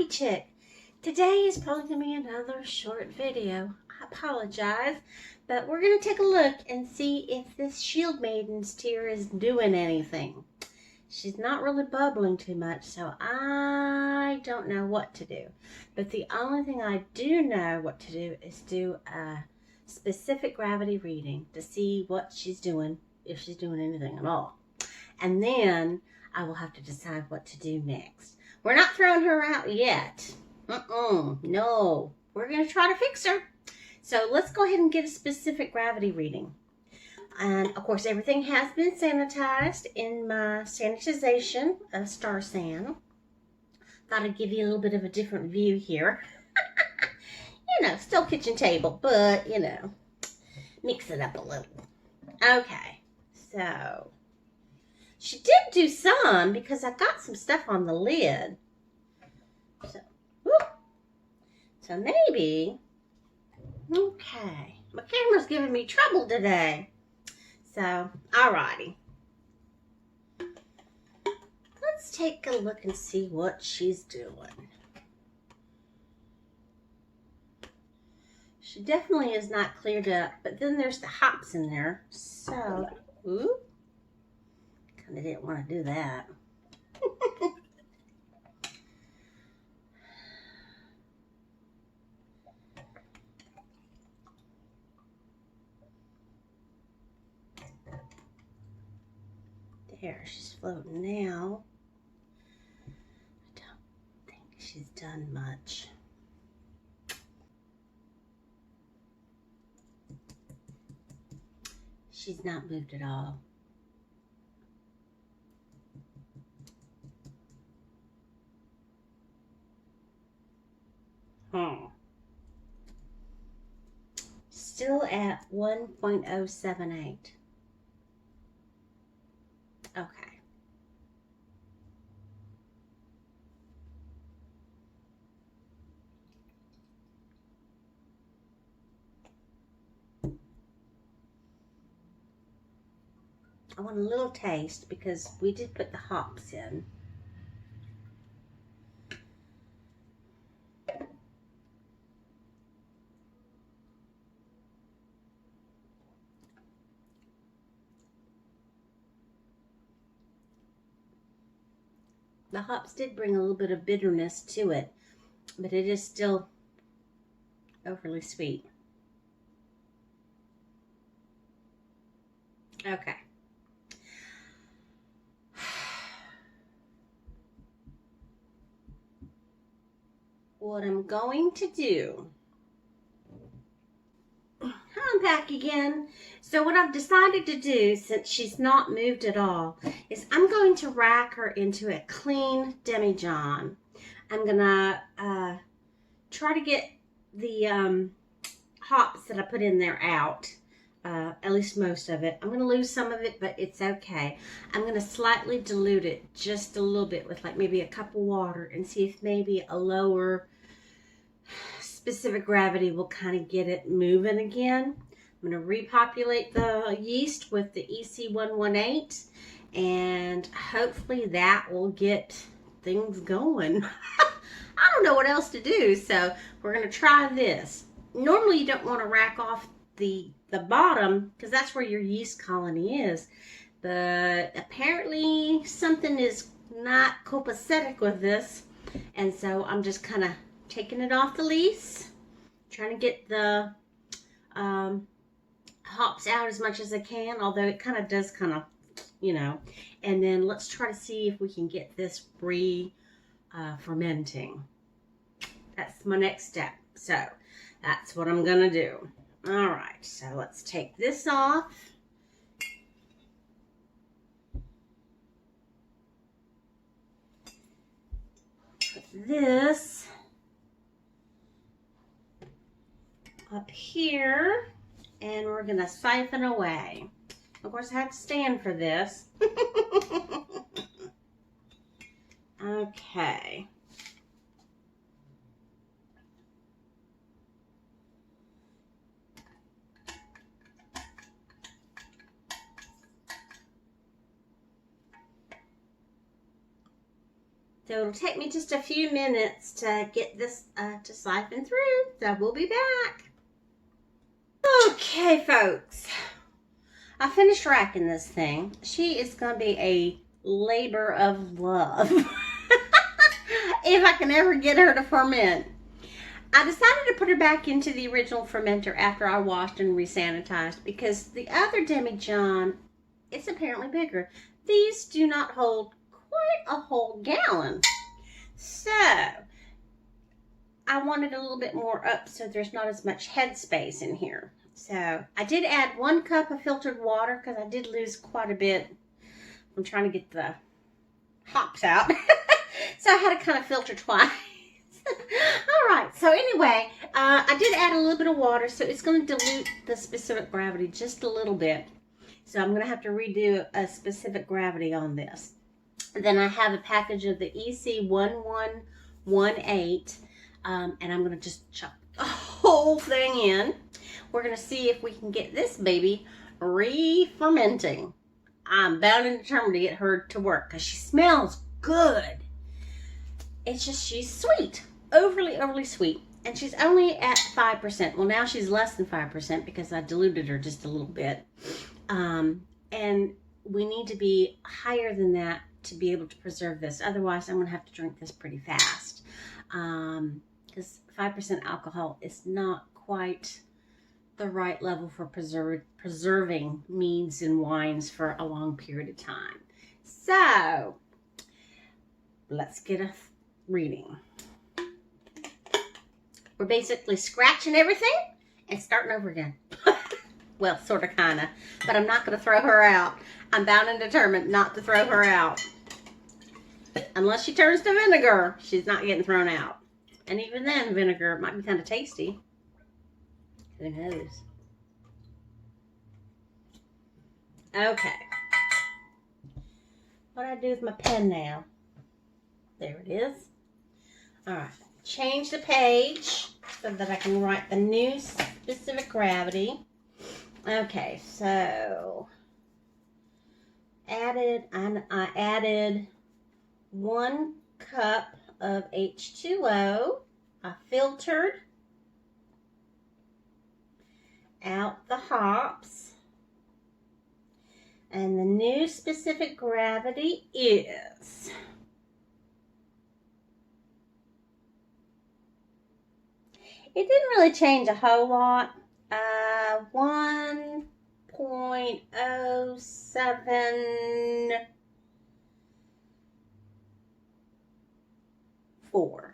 Chick. Today is probably going to be another short video. I apologize, but we're going to take a look and see if this Shield Maiden's tear is doing anything. She's not really bubbling too much, so I don't know what to do. But the only thing I do know what to do is do a specific gravity reading to see what she's doing, if she's doing anything at all. And then I will have to decide what to do next. We're not throwing her out yet. No. We're going to try to fix her. So let's go ahead and get a specific gravity reading. And of course, everything has been sanitized in my sanitization of Star San. Thought I'd give you a little bit of a different view here. Still kitchen table, but, mix it up a little. Okay, so she did do some because I got some stuff on the lid. So maybe, okay, my camera's giving me trouble today. So, alrighty. Let's take a look and see what she's doing. She definitely is not cleared up, but then there's the hops in there. So, kind of didn't want to do that. There, she's floating now. I don't think she's done much. She's not moved at all. Still at 1.078. Okay. I want a little taste because we did put the hops in. The hops did bring a little bit of bitterness to it, but it is still overly sweet. Okay. What I'm going to do, I'm back again. So what I've decided to do, since she's not moved at all, is I'm going to rack her into a clean demijohn. I'm gonna try to get the hops that I put in there out, at least most of it. I'm gonna lose some of it, but it's okay. I'm gonna slightly dilute it just a little bit with like maybe a cup of water and see if maybe a lower specific gravity will kind of get it moving again. I'm going to repopulate the yeast with the EC118 and hopefully that will get things going. I don't know what else to do, so we're going to try this. Normally you don't want to rack off the bottom because that's where your yeast colony is, but apparently something is not copacetic with this, and so I'm just kind of taking it off the lees, trying to get the hops out as much as I can, although it kind of does kind of, and then let's try to see if we can get this fermenting. That's my next step. So that's what I'm gonna do. All right, so let's take this off. Put this up here, and we're gonna siphon away. Of course, I have to stand for this. Okay. So it'll take me just a few minutes to get this to siphon through. So we'll be back. Okay, folks. I finished racking this thing. She is going to be a labor of love. If I can ever get her to ferment. I decided to put her back into the original fermenter after I washed and resanitized because the other demijohn is apparently bigger. These do not hold quite a whole gallon. So, I wanted a little bit more up so there's not as much head space in here. So, I did add 1 cup of filtered water because I did lose quite a bit. I'm trying to get the hops out. So, I had to kind of filter twice. All right. So, anyway, I did add a little bit of water. So, it's going to dilute the specific gravity just a little bit. So, I'm going to have to redo a specific gravity on this. Then I have a package of the EC1118. And I'm going to just chop the whole thing in. We're going to see if we can get this baby re-fermenting. I'm bound and determined to get her to work because she smells good. It's just she's sweet. Overly sweet. And she's only at 5%. Well, now she's less than 5% because I diluted her just a little bit. And we need to be higher than that to be able to preserve this. Otherwise, I'm going to have to drink this pretty fast. Because 5% alcohol is not quite the right level for preserving meads and wines for a long period of time. So, let's get a reading. We're basically scratching everything and starting over again. Well, sort of, kind of. But I'm not going to throw her out. I'm bound and determined not to throw her out. Unless she turns to vinegar, she's not getting thrown out. And even then, vinegar might be kind of tasty. Who knows? Okay. What do I do with my pen now? There it is. Alright. Change the page so that I can write the new specific gravity. Okay, so I added 1 cup of H2O. I filtered out the hops. And the new specific gravity is it didn't really change a whole lot. 1.074.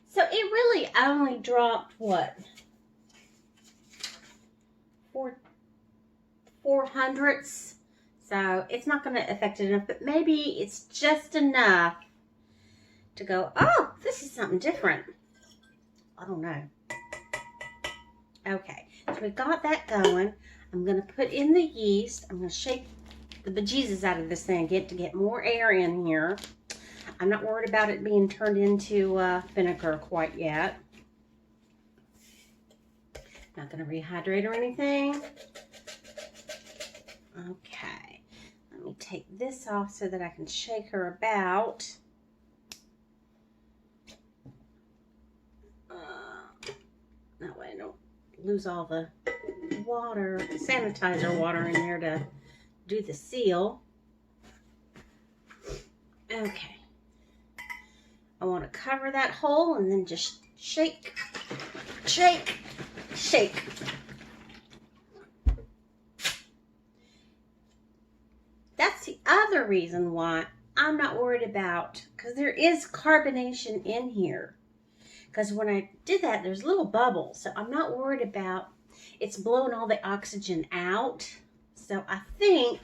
So it really only dropped what? 4 hundredths. So it's not going to affect it enough, but maybe it's just enough to go, oh, this is something different. I don't know. Okay, so we got that going. I'm going to put in the yeast. I'm going to shake the bejesus out of this thing to get more air in here. I'm not worried about it being turned into vinegar quite yet. Not going to rehydrate or anything. Okay, let me take this off so that I can shake her about. That way I don't lose all the water, sanitizer water in there to do the seal. Okay. I want to cover that hole and then just shake, shake, shake. That's the other reason why I'm not worried about, because there is carbonation in here. Because when I did that, there's little bubbles. So I'm not worried about it's blowing all the oxygen out. So I think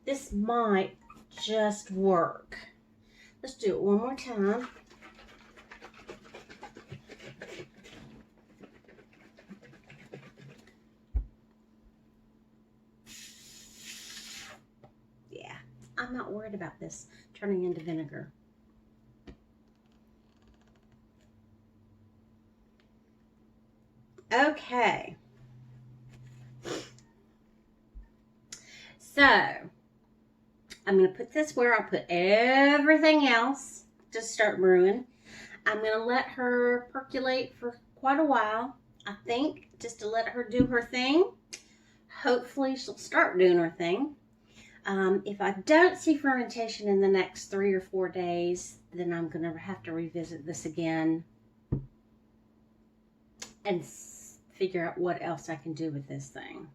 this might just work. Let's do it one more time. Yeah, I'm not worried about this turning into vinegar. Okay. So, I'm going to put this where I'll put everything else to start brewing. I'm going to let her percolate for quite a while, I think, just to let her do her thing. Hopefully she'll start doing her thing. If I don't see fermentation in the next 3 or 4 days, then I'm going to have to revisit this again and figure out what else I can do with this thing.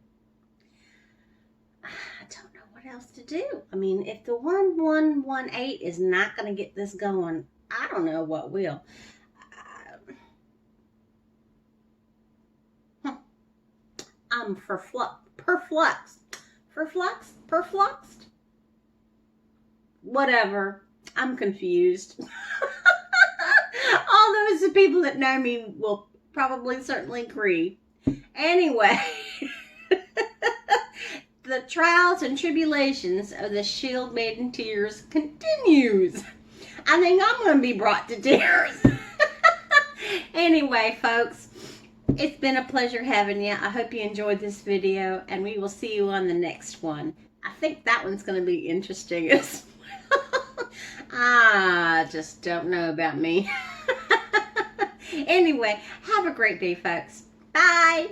I don't know what else to do. I mean, if the 1118 is not going to get this going, I don't know what will. I'm perfluxed. Whatever. I'm confused. All those people that know me will probably certainly agree. Anyway, the trials and tribulations of the Shield Maiden Tears continues. I think I'm going to be brought to tears. Anyway, folks, it's been a pleasure having you. I hope you enjoyed this video, and we will see you on the next one. I think that one's going to be interesting as well. I just don't know about me. Anyway, have a great day, folks. Bye.